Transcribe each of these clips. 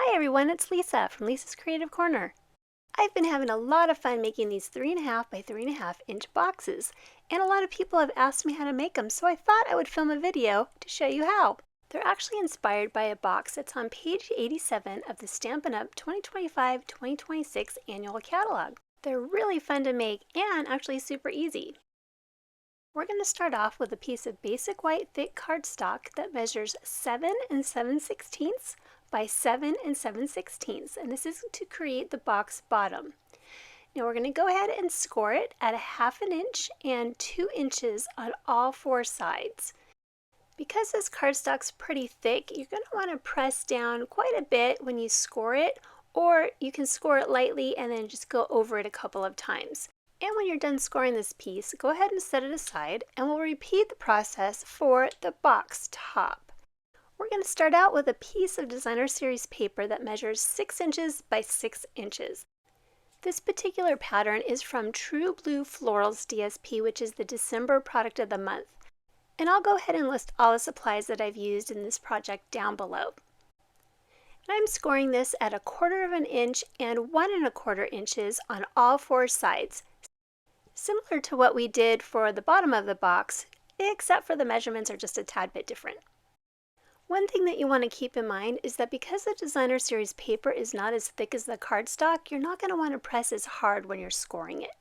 Hi everyone, it's Lisa from Lisa's Creative Corner. I've been having a lot of fun making these 3.5 by 3.5 inch boxes, and a lot of people have asked me how to make them, so I thought I would film a video to show you how. They're actually inspired by a box that's on page 87 of the Stampin' Up! 2025-2026 annual catalog. They're really fun to make and actually super easy. We're going to start off with a piece of basic white thick cardstock that measures 7 7/16 by 7 7/16, and this is to create the box bottom. Now we're going to go ahead and score it at 1/2 inch and 2 inches on all 4 sides. Because this cardstock's pretty thick, you're going to want to press down quite a bit when you score it, or you can score it lightly and then just go over it a couple of times. And when you're done scoring this piece, go ahead and set it aside, and we'll repeat the process for the box top. We're going to start out with a piece of designer series paper that measures 6 inches by 6 inches. This particular pattern is from True Blue Florals DSP, which is the December product of the month. And I'll go ahead and list all the supplies that I've used in this project down below. And I'm scoring this at 1/4 inch and 1 1/4 inches on all 4 sides, similar to what we did for the bottom of the box, except for the measurements are just a tad bit different. One thing that you want to keep in mind is that because the designer series paper is not as thick as the cardstock, you're not going to want to press as hard when you're scoring it.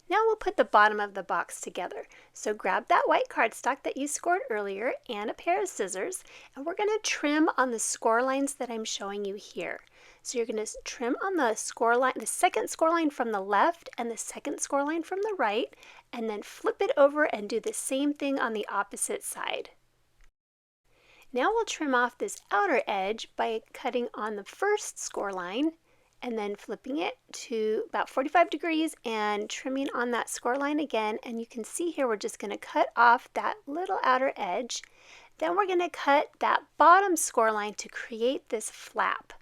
Now we'll put the bottom of the box together. So grab that white cardstock that you scored earlier and a pair of scissors, and we're going to trim on the score lines that I'm showing you here. So you're going to trim on the score line, the second score line from the left and the second score line from the right, and then flip it over and do the same thing on the opposite side. Now we'll trim off this outer edge by cutting on the first score line and then flipping it to about 45 degrees and trimming on that score line again. And you can see here we're just going to cut off that little outer edge. Then we're going to cut that bottom score line to create this flap.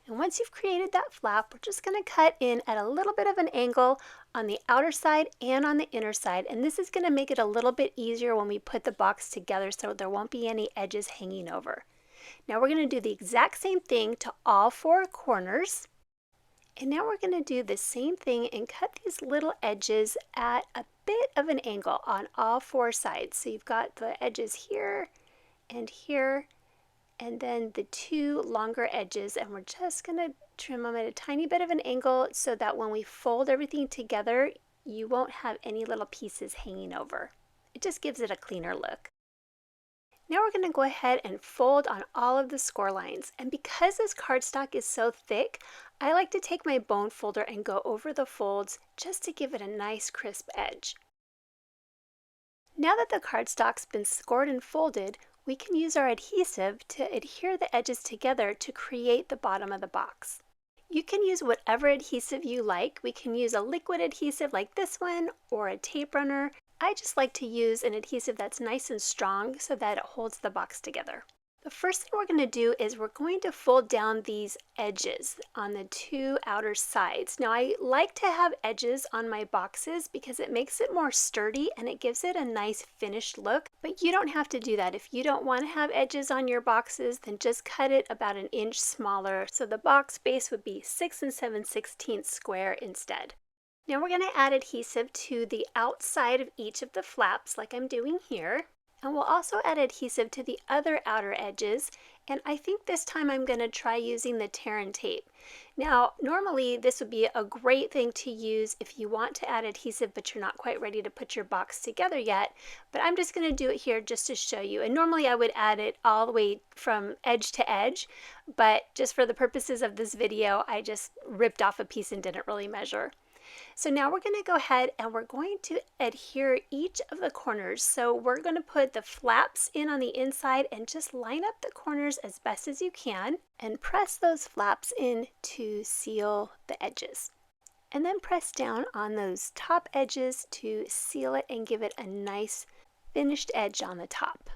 And once you've created that flap, we're just going to cut in at a little bit of an angle on the outer side and on the inner side. And this is going to make it a little bit easier when we put the box together so there won't be any edges hanging over. Now we're going to do the exact same thing to all 4 corners. And now we're going to do the same thing and cut these little edges at a bit of an angle on all 4 sides. So you've got the edges here and here, and then the 2 longer edges, and we're just going to trim them at a tiny bit of an angle so that when we fold everything together, you won't have any little pieces hanging over. It just gives it a cleaner look. Now we're going to go ahead and fold on all of the score lines, and because this cardstock is so thick, I like to take my bone folder and go over the folds just to give it a nice crisp edge. Now that the cardstock's been scored and folded, we can use our adhesive to adhere the edges together to create the bottom of the box. You can use whatever adhesive you like. We can use a liquid adhesive like this one or a tape runner. I just like to use an adhesive that's nice and strong so that it holds the box together. The first thing we're going to do is we're going to fold down these edges on the 2 outer sides. Now I like to have edges on my boxes because it makes it more sturdy and it gives it a nice finished look, but you don't have to do that. If you don't want to have edges on your boxes, then just cut it about 1 inch smaller so the box base would be 6 7/16 square instead. Now we're going to add adhesive to the outside of each of the flaps like I'm doing here. And we'll also add adhesive to the other outer edges, and I think this time I'm going to try using the tear and tape. Now normally this would be a great thing to use if you want to add adhesive but you're not quite ready to put your box together yet, but I'm just going to do it here just to show you. And normally I would add it all the way from edge to edge, but just for the purposes of this video I just ripped off a piece and didn't really measure. So now we're going to go ahead and we're going to adhere each of the corners. So we're going to put the flaps in on the inside and just line up the corners as best as you can and press those flaps in to seal the edges. And then press down on those top edges to seal it and give it a nice finished edge on the top.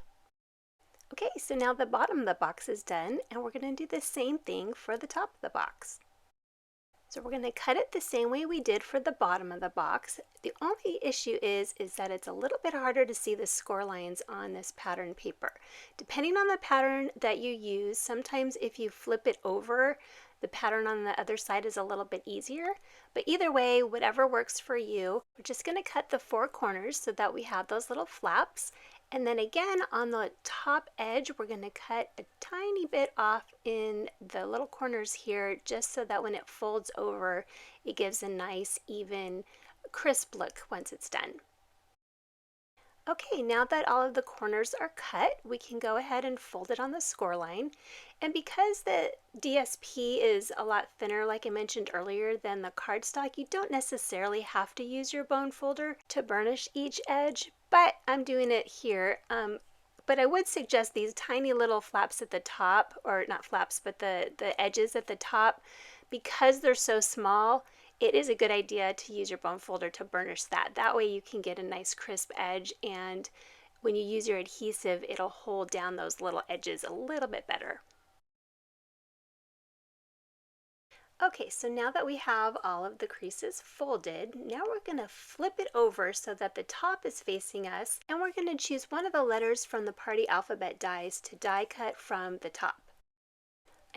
Okay, so now the bottom of the box is done and we're going to do the same thing for the top of the box. So we're going to cut it the same way we did for the bottom of the box. The only issue is that it's a little bit harder to see the score lines on this pattern paper. Depending on the pattern that you use, sometimes if you flip it over, the pattern on the other side is a little bit easier. But either way, whatever works for you, we're just going to cut the 4 corners so that we have those little flaps. And then again, on the top edge, we're going to cut a tiny bit off in the little corners here, just so that when it folds over, it gives a nice, even, crisp look once it's done. Okay, now that all of the corners are cut, we can go ahead and fold it on the score line. And because the DSP is a lot thinner, like I mentioned earlier, than the cardstock, you don't necessarily have to use your bone folder to burnish each edge, but I'm doing it here. But I would suggest these tiny little flaps at the top, or not flaps, but the edges at the top, because they're so small, it is a good idea to use your bone folder to burnish that. That way you can get a nice crisp edge, and when you use your adhesive, it'll hold down those little edges a little bit better. Okay, so now that we have all of the creases folded, now we're going to flip it over so that the top is facing us, and we're going to choose one of the letters from the party alphabet dies to die cut from the top.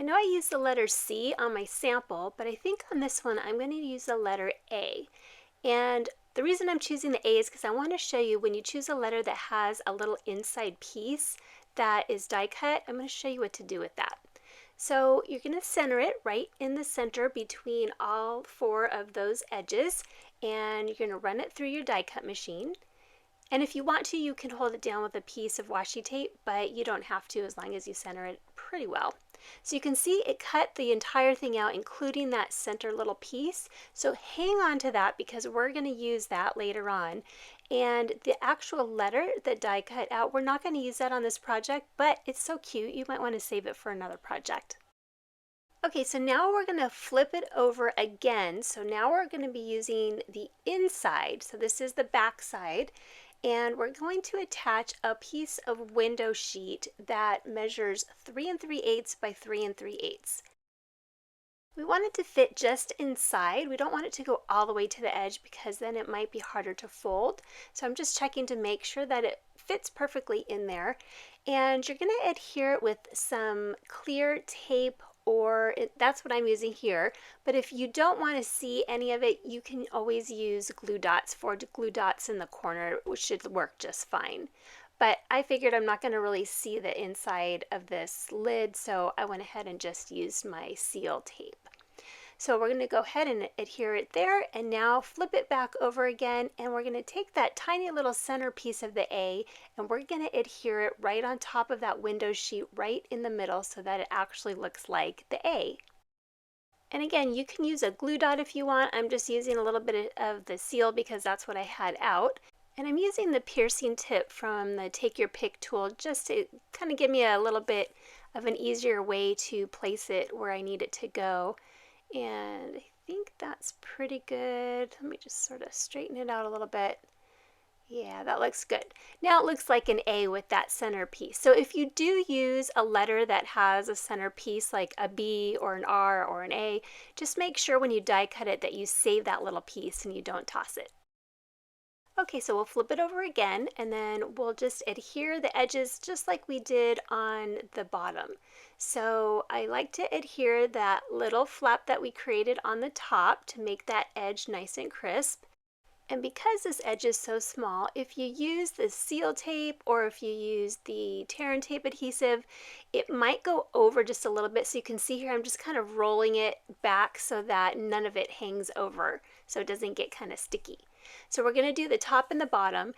I know I used the letter C on my sample, but I think on this one I'm going to use the letter A. And the reason I'm choosing the A is because I want to show you when you choose a letter that has a little inside piece that is die cut, I'm going to show you what to do with that. So you're going to center it right in the center between all 4 of those edges, and you're going to run it through your die cut machine. And if you want to, you can hold it down with a piece of washi tape, but you don't have to as long as you center it pretty well. So you can see it cut the entire thing out, including that center little piece. So hang on to that because we're going to use that later on. And the actual letter that die cut out, we're not going to use that on this project, but it's so cute, you might want to save it for another project. Okay, so now we're going to flip it over again. So now we're going to be using the inside. So this is the back side. And we're going to attach a piece of window sheet that measures 3 3/8 by 3 3/8. We want it to fit just inside. We don't want it to go all the way to the edge because then it might be harder to fold. So I'm just checking to make sure that it fits perfectly in there. And you're going to adhere it with some clear tape, or that's what I'm using here. But if you don't want to see any of it, you can always use glue dots, 4 glue dots in the corner, which should work just fine. But I figured I'm not going to really see the inside of this lid, so I went ahead and just used my seal tape. So we're going to go ahead and adhere it there, and now flip it back over again, and we're going to take that tiny little center piece of the A, and we're going to adhere it right on top of that window sheet right in the middle so that it actually looks like the A. And again, you can use a glue dot if you want. I'm just using a little bit of the seal because that's what I had out. And I'm using the piercing tip from the Take Your Pick tool just to kind of give me a little bit of an easier way to place it where I need it to go. And I think that's pretty good. Let me just sort of straighten it out a little bit. Yeah, that looks good. Now it looks like an A with that center piece. So if you do use a letter that has a center piece like a B or an R or an A, just make sure when you die cut it that you save that little piece and you don't toss it. Okay, so we'll flip it over again, and then we'll just adhere the edges just like we did on the bottom. So I like to adhere that little flap that we created on the top to make that edge nice and crisp. And because this edge is so small, if you use the seal tape or if you use the tear and tape adhesive, it might go over just a little bit. So you can see here I'm just kind of rolling it back so that none of it hangs over, so it doesn't get kind of sticky. So we're going to do the top and the bottom,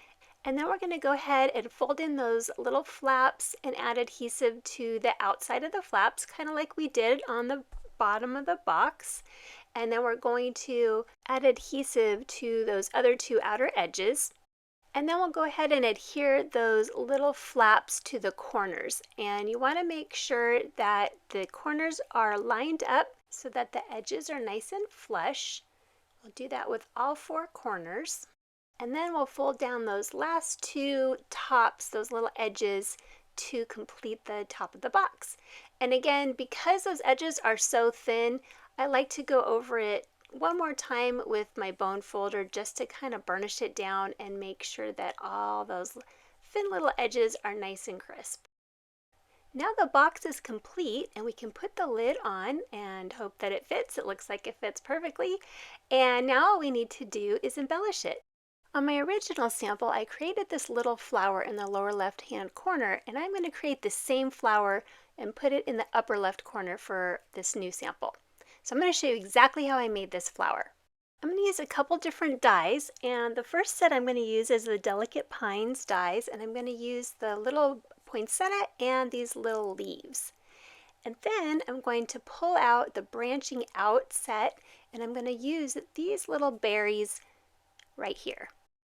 and then we're going to go ahead and fold in those little flaps and add adhesive to the outside of the flaps, kind of like we did on the bottom of the box. And then we're going to add adhesive to those other 2 outer edges. And then we'll go ahead and adhere those little flaps to the corners. And you want to make sure that the corners are lined up so that the edges are nice and flush. We'll do that with all 4 corners. And then we'll fold down those last 2 tops, those little edges, to complete the top of the box. And again, because those edges are so thin, I like to go over it one more time with my bone folder just to kind of burnish it down and make sure that all those thin little edges are nice and crisp. Now the box is complete and we can put the lid on and hope that it fits. It looks like it fits perfectly. And now all we need to do is embellish it. On my original sample, I created this little flower in the lower left-hand corner, and I'm going to create the same flower and put it in the upper left corner for this new sample. So I'm going to show you exactly how I made this flower. I'm going to use a couple different dies, and the first set I'm going to use is the Delicate Pines dies, and I'm going to use the little poinsettia and these little leaves. And then I'm going to pull out the branching out set, and I'm going to use these little berries right here.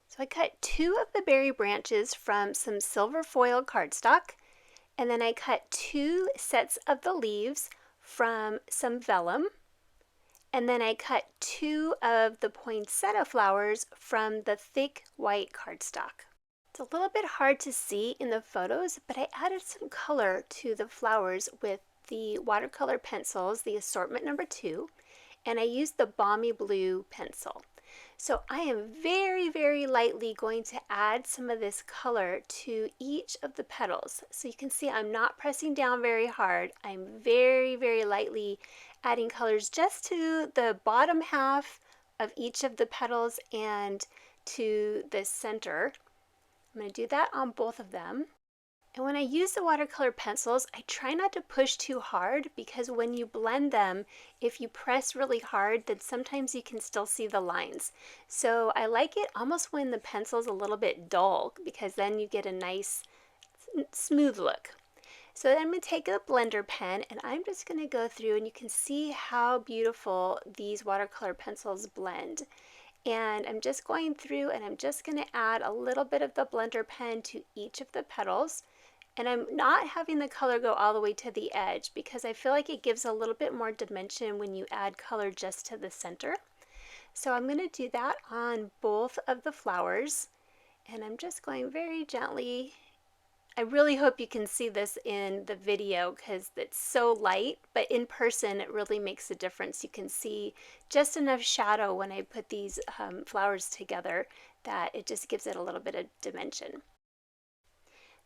So I cut 2 of the berry branches from some silver foil cardstock, and then I cut 2 sets of the leaves from some vellum, and then I cut 2 of the poinsettia flowers from the thick white cardstock. It's a little bit hard to see in the photos, but I added some color to the flowers with the watercolor pencils, the assortment number 2, and I used the Balmy Blue pencil. So I am very lightly going to add some of this color to each of the petals. So you can see I'm not pressing down very hard. I'm very lightly adding colors just to the bottom half of each of the petals and to the center. I'm going to do that on both of them. And when I use the watercolor pencils, I try not to push too hard because when you blend them, if you press really hard, then sometimes you can still see the lines. So I like it almost when the pencil's a little bit dull because then you get a nice smooth look. So then I'm going to take a blender pen and I'm just going to go through, and you can see how beautiful these watercolor pencils blend. And I'm just going through and I'm just going to add a little bit of the blender pen to each of the petals. And I'm not having the color go all the way to the edge because I feel like it gives a little bit more dimension when you add color just to the center. So I'm going to do that on both of the flowers, and I'm just going very gently. I really hope you can see this in the video because it's so light, but in person it really makes a difference. You can see just enough shadow when I put these flowers together that it just gives it a little bit of dimension.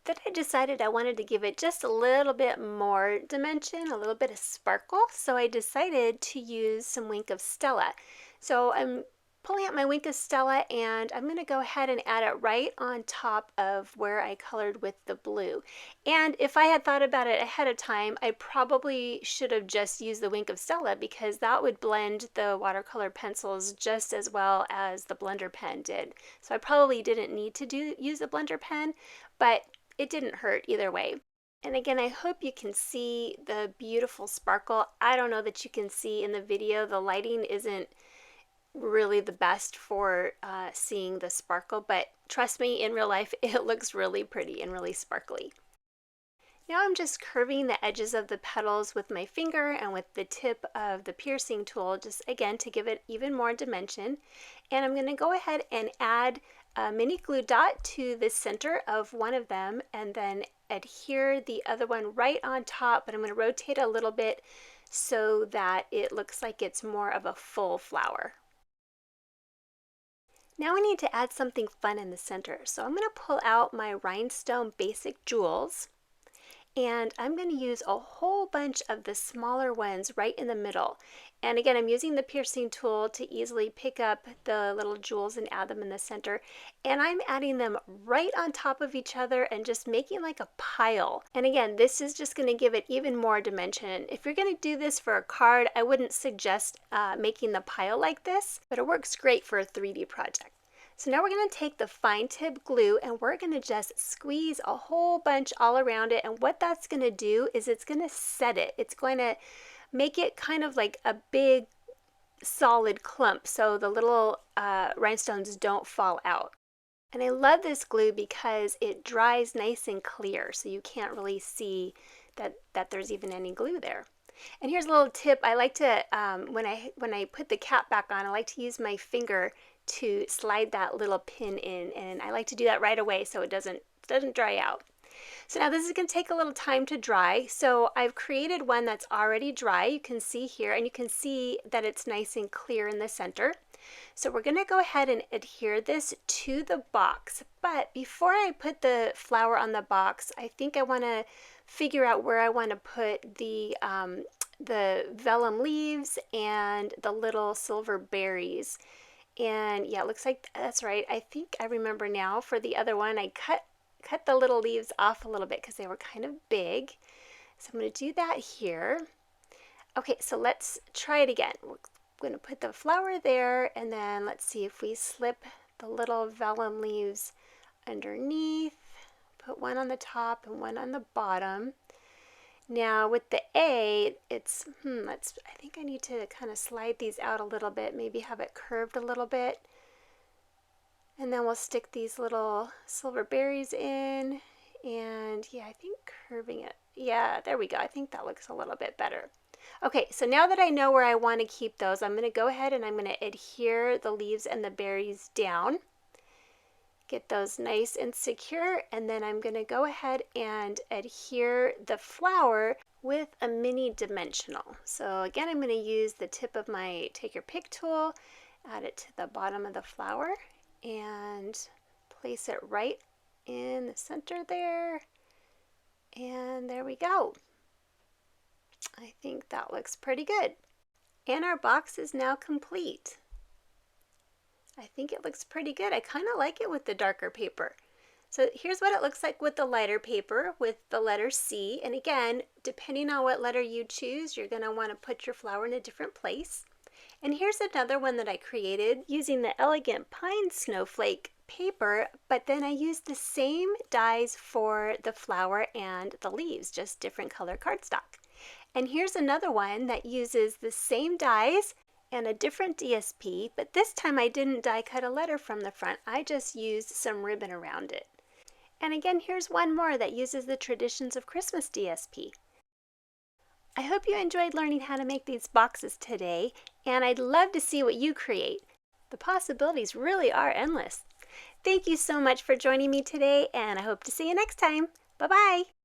Then I decided I wanted to give it just a little bit more dimension, a little bit of sparkle, so I decided to use some Wink of Stella. So I'm pulling out my Wink of Stella and I'm going to go ahead and add it right on top of where I colored with the blue. And if I had thought about it ahead of time, I probably should have just used the Wink of Stella because that would blend the watercolor pencils just as well as the blender pen did. So I probably didn't need to use the blender pen, but it didn't hurt either way. And again, I hope you can see the beautiful sparkle. I don't know that you can see in the video. The lighting isn't really the best for seeing the sparkle, but trust me, in real life, it looks really pretty and really sparkly. Now I'm just curving the edges of the petals with my finger and with the tip of the piercing tool, just again to give it even more dimension. And I'm going to go ahead and add a mini glue dot to the center of one of them and then adhere the other one right on top, but I'm going to rotate a little bit so that it looks like it's more of a full flower. Now we need to add something fun in the center. So I'm going to pull out my Rhinestone Basic Jewels, and I'm going to use a whole bunch of the smaller ones right in the middle. And again, I'm using the piercing tool to easily pick up the little jewels and add them in the center. And I'm adding them right on top of each other and just making like a pile. And again, this is just going to give it even more dimension. If you're going to do this for a card, I wouldn't suggest making the pile like this, but it works great for a 3D project. So now we're going to take the fine tip glue and we're going to just squeeze a whole bunch all around it. And what that's going to do is it's going to set it. It's going to make it kind of like a big solid clump so the little rhinestones don't fall out. And I love this glue because it dries nice and clear so you can't really see that there's even any glue there. And here's a little tip. I like to, when I put the cap back on, I like to use my finger to slide that little pin in, and I like to do that right away so it doesn't dry out. So now this is going to take a little time to dry. So I've created one that's already dry. You can see here, and you can see that it's nice and clear in the center. So we're going to go ahead and adhere this to the box. But before I put the flower on the box, I think I want to figure out where I want to put the vellum leaves and the little silver berries. And yeah, it looks like that's right. I think I remember now. For the other one, I cut the little leaves off a little bit because they were kind of big. So I'm going to do that here. Okay, so let's try it again. We're going to put the flower there, and then let's see if we slip the little vellum leaves underneath. Put one on the top and one on the bottom. Now with the A, it's, I think I need to kind of slide these out a little bit, maybe have it curved a little bit. And then we'll stick these little silver berries in, and yeah, I think curving it. Yeah, there we go. I think that looks a little bit better. Okay, so now that I know where I want to keep those, I'm going to go ahead and I'm going to adhere the leaves and the berries down. Get those nice and secure, and then I'm going to go ahead and adhere the flower with a mini dimensional. So again, I'm going to use the tip of my take your pick tool, add it to the bottom of the flower, and place it right in the center there. And there we go. I think that looks pretty good. And our box is now complete. I think it looks pretty good. I kind of like it with the darker paper. So here's what it looks like with the lighter paper with the letter C. And again, depending on what letter you choose, you're going to want to put your flower in a different place. And here's another one that I created using the Elegant Pine Snowflake paper, but then I used the same dies for the flower and the leaves, just different color cardstock. And here's another one that uses the same dies and a different DSP, but this time I didn't die cut a letter from the front. I just used some ribbon around it. And again, here's one more that uses the Traditions of Christmas DSP. I hope you enjoyed learning how to make these boxes today, and I'd love to see what you create. The possibilities really are endless. Thank you so much for joining me today, and I hope to see you next time. Bye-bye!